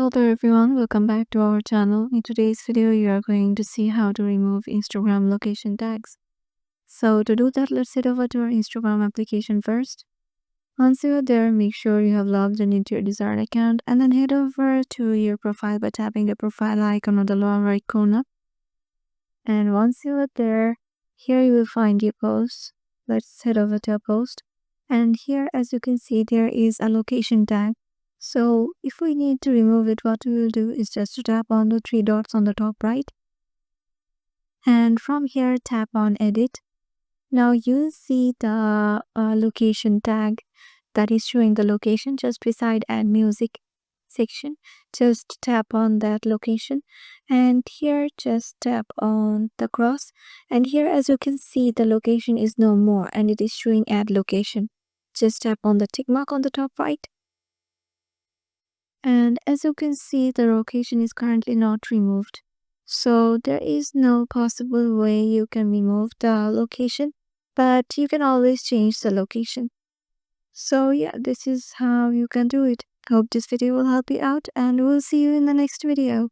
Hello there everyone, welcome back to our channel. In today's video, you are going to see how to remove Instagram location tags. So to do that, let's head over to our Instagram application first. Once you are there, make sure you have logged in into your desired account and then head over to your profile by tapping the profile icon on the lower right corner. And once you are there, here you will find your post. Let's head over to a post. And here, as you can see, there is a location tag. So if we need to remove it, what we will do is just to tap on the three dots on the top right. And from here, tap on edit. Now you'll see the location tag that is showing the location just beside add music section. Just tap on that location and here just tap on the cross, and here as you can see the location is no more and it is showing add location. Just tap on the tick mark on the top right, and as you can see the location is currently not removed. So there is no possible way you can remove the location, but you can always change the location. So yeah, this is how you can do it. Hope this video will help you out and we'll see you in the next video.